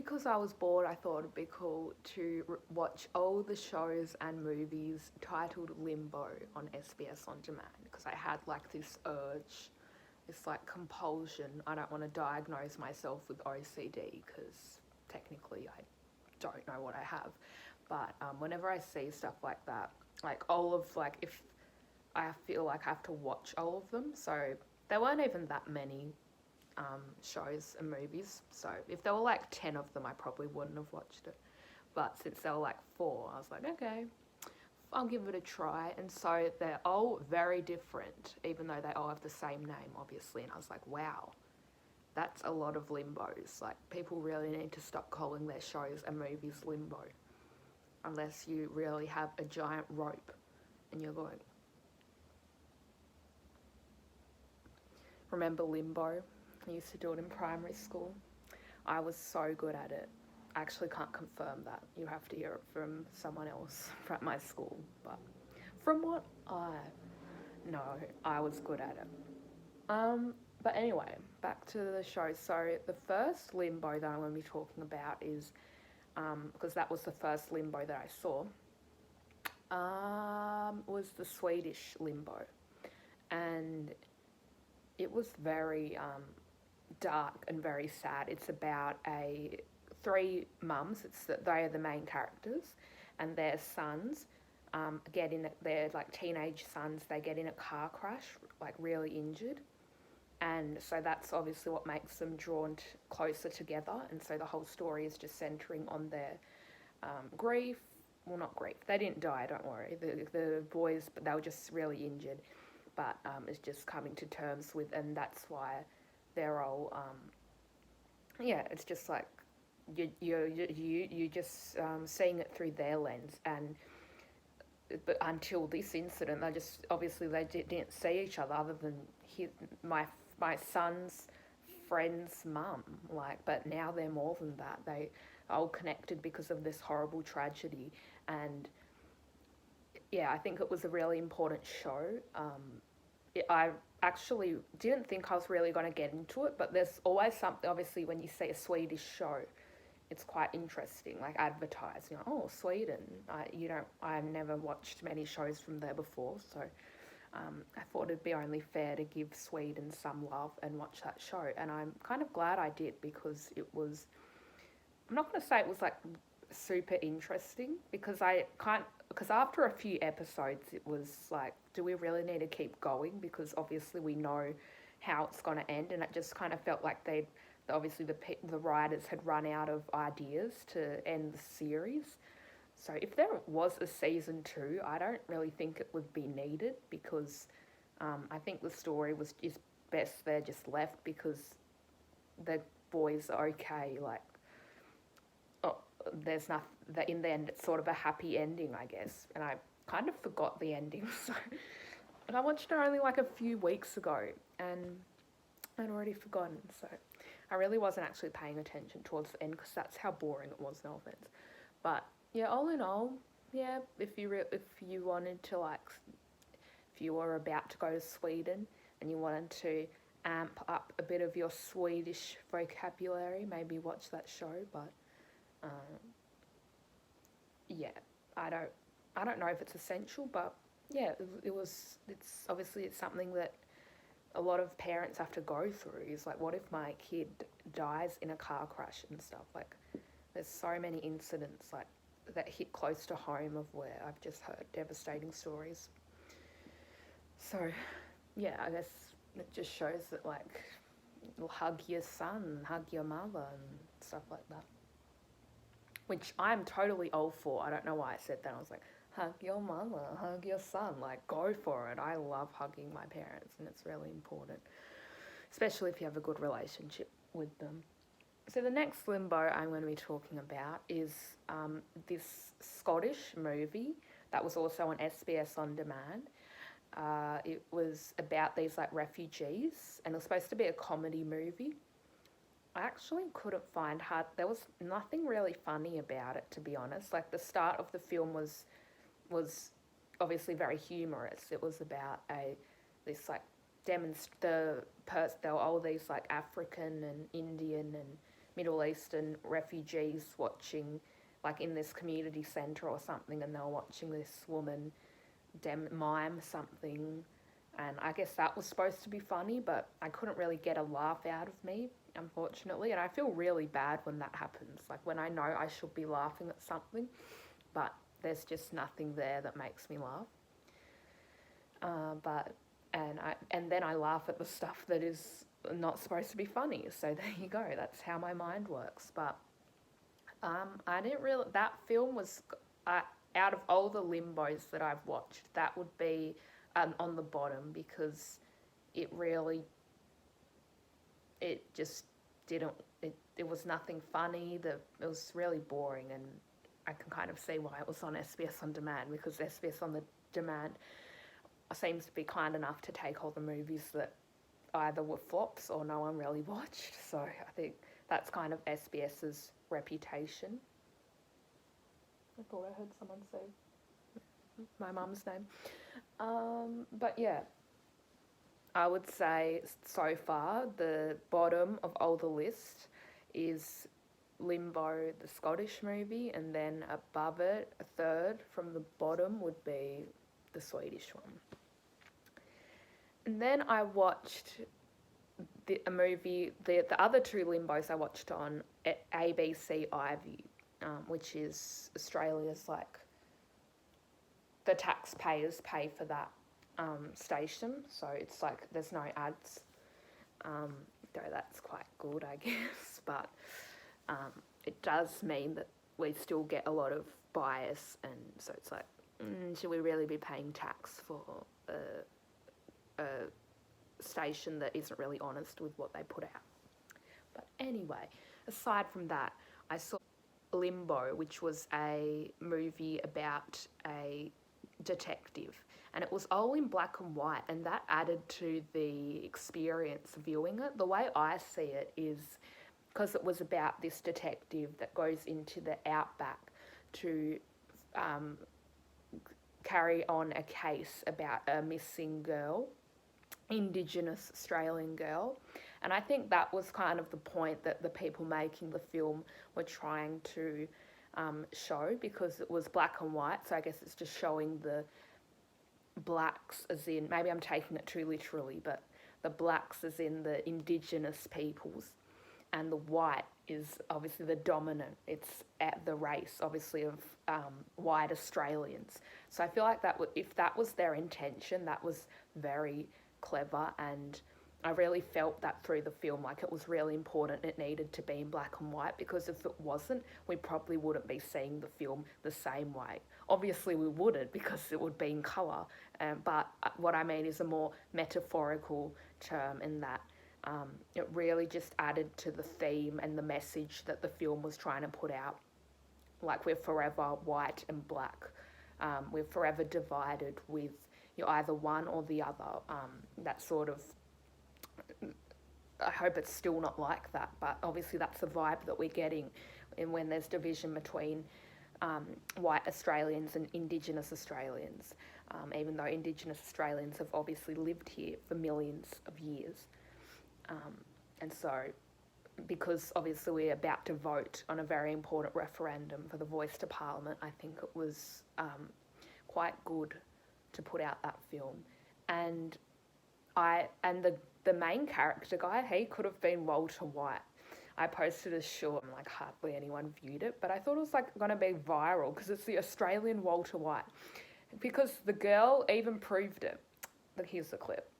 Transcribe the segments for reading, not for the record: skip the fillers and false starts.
because I was bored, I thought it'd be cool to watch all the shows and movies titled Limbo on SBS On Demand because I had like this urge, this like compulsion. I don't want to diagnose myself with OCD because technically I don't know what I have. But whenever I see stuff like that, like all of like if I feel like I have to watch all of them, so there weren't even that many shows and movies. So if there were like 10 of them, I probably wouldn't have watched it. But since there were like four, I was like, okay, I'll give it a try. And so they're all very different, even though they all have the same name, obviously. And I was like, wow, that's a lot of limbos. Like, people really need to stop calling their shows and movies limbo, unless you really have a giant rope and you're going. Remember Limbo? I used to do it in primary school. I was so good at it. I actually can't confirm that. You have to hear it from someone else from my school. But from what I know, I was good at it. But anyway, back to the show. So the first Limbo that I'm going to be talking about is, because that was the first Limbo that I saw, was the Swedish Limbo. And it was very dark and very sad. It's about three mums. They are the main characters, and their sons their like teenage sons. They get in a car crash, like really injured, and so that's obviously what makes them drawn closer together. And so the whole story is just centering on their grief. Well, not grief. They didn't die. Don't worry. The boys, but they were just really injured. But it's just coming to terms with, and that's why they're all, it's just like you just seeing it through their lens, and but until this incident, they didn't see each other than my son's friend's mum, like, but now they're more than that. They are all connected because of this horrible tragedy, and yeah, I think it was a really important show. I actually didn't think I was really going to get into it, but there's always something, obviously, when you see a Swedish show, it's quite interesting, like advertising, oh, Sweden. I've never watched many shows from there before, so I thought it'd be only fair to give Sweden some love and watch that show, and I'm kind of glad I did because I'm not going to say it was like super interesting because after a few episodes it was like, do we really need to keep going, because obviously we know how it's going to end, and it just kind of felt like the writers had run out of ideas to end the series. So if there was a season 2, I don't really think it would be needed, because I think the story is best they're just left, because the boys are okay, like, there's nothing, that in the end it's sort of a happy ending, I guess, and I kind of forgot the ending, so, and I watched it only like a few weeks ago, and I'd already forgotten, so I really wasn't actually paying attention towards the end, because that's how boring it was, no offense, but yeah, all in all, yeah, if you wanted to, like, if you were about to go to Sweden, and you wanted to amp up a bit of your Swedish vocabulary, maybe watch that show, but yeah, I don't know if it's essential, but yeah, it's obviously it's something that a lot of parents have to go through, is like, what if my kid dies in a car crash and stuff, like, there's so many incidents like that hit close to home of where I've just heard devastating stories. So yeah, I guess it just shows that, like, hug your son, hug your mother and stuff like that, which I'm totally all for. I don't know why I said that. I was like, hug your mother, hug your son, like, go for it. I love hugging my parents, and it's really important, especially if you have a good relationship with them. So the next Limbo I'm going to be talking about is this Scottish movie that was also on SBS On Demand. It was about these, like, refugees, and it was supposed to be a comedy movie. I actually couldn't find there was nothing really funny about it, to be honest. Like, the start of the film was obviously very humorous. It was about this, like, there were all these, like, African and Indian and Middle Eastern refugees watching, like in this community centre or something, and they were watching this woman mime something, and I guess that was supposed to be funny, but I couldn't really get a laugh out of me, unfortunately, and I feel really bad when that happens, like when I know I should be laughing at something, but there's just nothing there that makes me laugh. And then I laugh at the stuff that is not supposed to be funny. So there you go. That's how my mind works. But I didn't really. That film was out of all the Limbos that I've watched, that would be on the bottom, because it really, it just didn't. It was nothing funny. It was really boring, and I can kind of see why it was on SBS On Demand, because SBS On the Demand seems to be kind enough to take all the movies that either were flops or no one really watched. So I think that's kind of SBS's reputation. I thought I heard someone say my mum's name. But yeah, I would say so far the bottom of all the list is Limbo, the Scottish movie, and then above it, a third from the bottom would be the Swedish one. And then I watched a movie, the other two Limbos I watched on ABC iView, which is Australia's, like, the taxpayers pay for that station, so it's like there's no ads, though that's quite good, I guess, but it does mean that we still get a lot of bias, and so it's like, should we really be paying tax for a station that isn't really honest with what they put out? But anyway, aside from that, I saw Limbo, which was a movie about a detective, and it was all in black and white, and that added to the experience viewing it. The way I see it is because it was about this detective that goes into the outback to carry on a case about a missing girl, Indigenous Australian girl. And I think that was kind of the point that the people making the film were trying to show, because it was black and white, so I guess it's just showing the blacks, as in, maybe I'm taking it too literally, but the blacks as in the Indigenous peoples, and the white is obviously the dominant, it's at the race, obviously, of white Australians. So I feel like that if that was their intention, that was very clever, and I really felt that through the film, like it was really important it needed to be in black and white, because if it wasn't, we probably wouldn't be seeing the film the same way. Obviously we wouldn't, because it would be in colour, but what I mean is a more metaphorical term, in that it really just added to the theme and the message that the film was trying to put out. Like, we're forever white and black. We're forever divided with, you're either one or the other. That sort of, I hope it's still not like that, but obviously that's the vibe that we're getting, and when there's division between white Australians and Indigenous Australians, even though Indigenous Australians have obviously lived here for millions of years. And so, because obviously we're about to vote on a very important referendum for the voice to Parliament, I think it was quite good to put out that film. And the main character guy, he could have been Walter White. I posted a short, and like hardly anyone viewed it, but I thought it was like going to be viral because it's the Australian Walter White. Because the girl even proved it. But here's the clip.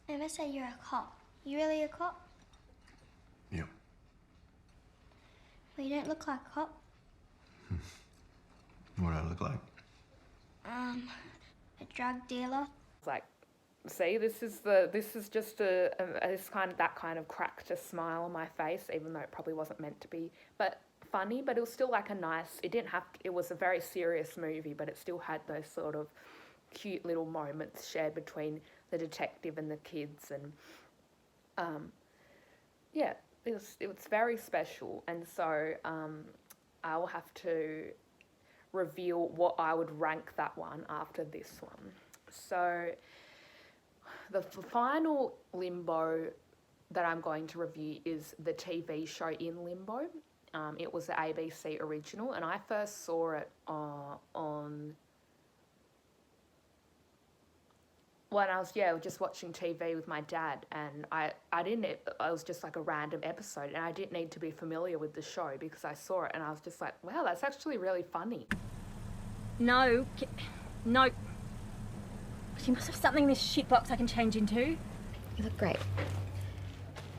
Never say you're a cop. You really a cop? Yeah. Well, you don't look like a cop. What do I look like? A drug dealer. It's like, see, this is just that kind of cracked a smile on my face, even though it probably wasn't meant to be, but funny. But it was still like a nice. It was a very serious movie, but it still had those sort of cute little moments shared between the detective and the kids, and yeah, it was very special. And so I will have to reveal what I would rank that one after this one. So the final Limbo that I'm going to review is the TV show In Limbo. It was the ABC original, and I first saw it on when I was just watching TV with my dad, and I was just like a random episode, and I didn't need to be familiar with the show because I saw it and I was just like, wow, that's actually really funny. No. She must have something in this shit box I can change into. You look great.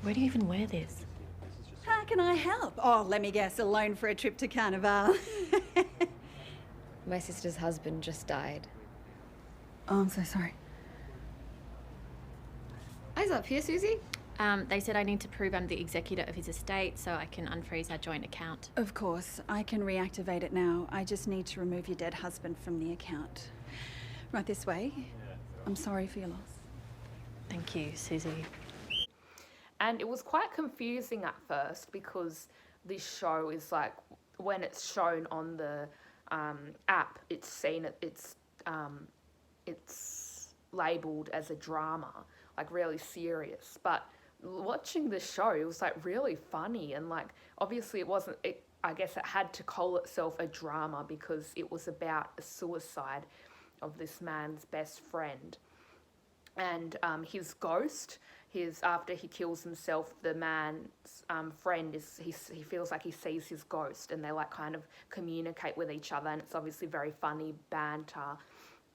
Where do you even wear this? How can I help? Oh, let me guess, alone for a trip to Carnival. My sister's husband just died. Oh, I'm so sorry. Eyes up here, Susie. They said I need to prove I'm the executor of his estate so I can unfreeze our joint account. Of course, I can reactivate it now. I just need to remove your dead husband from the account. Right this way. I'm sorry for your loss. Thank you, Susie. And it was quite confusing at first because this show is like, when it's shown on the app, it's labelled as a drama, like really serious. But watching the show, it was like really funny, and like obviously I guess it had to call itself a drama because it was about a suicide of this man's best friend. And his ghost, after he kills himself, the man's friend he feels like he sees his ghost, and they like kind of communicate with each other, and it's obviously very funny banter.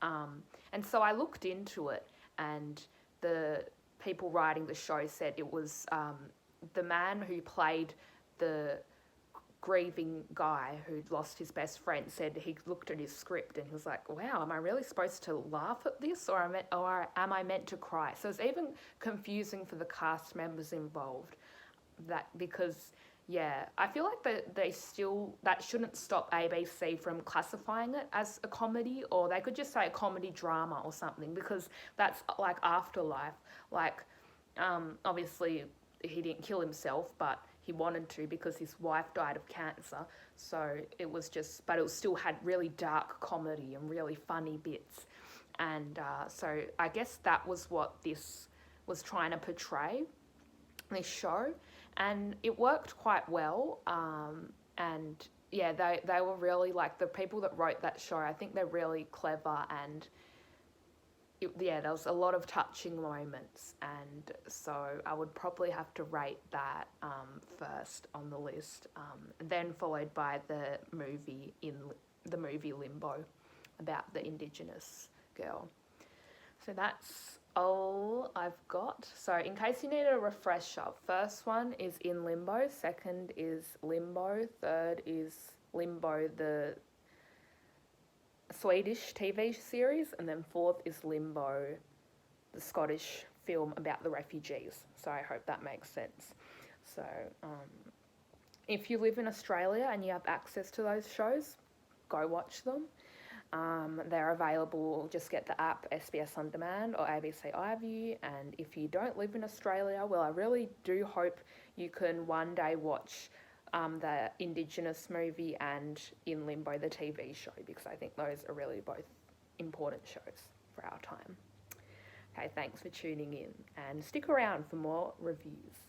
And so I looked into it, and the people writing the show said it was the man who played the grieving guy who'd lost his best friend said he looked at his script and he was like, wow, am I really supposed to laugh at this, or am I meant to cry? So it's even confusing for the cast members involved, because I feel like that shouldn't stop ABC from classifying it as a comedy, or they could just say a comedy drama or something, because that's like Afterlife. Like obviously he didn't kill himself, but he wanted to because his wife died of cancer. So but it still had really dark comedy and really funny bits. And so I guess that was what this was trying to portray, this show. And it worked quite well. And yeah, they were really, like, the people that wrote that show, I think they're really clever, and there was a lot of touching moments, and so I would probably have to rate that first on the list, then followed by the movie Limbo, about the Indigenous girl. So that's all I've got. So in case you need a refresher, first one is In Limbo, second is Limbo, third is Limbo, the Swedish TV series, and then fourth is Limbo, the Scottish film about the refugees. So I hope that makes sense. So if you live in Australia and you have access to those shows, go watch them. They're available, just get the app SBS On Demand or ABC iView. And if you don't live in Australia, well, I really do hope you can one day watch the Indigenous movie and In Limbo, the TV show, because I think those are really both important shows for our time. Okay, thanks for tuning in, and stick around for more reviews.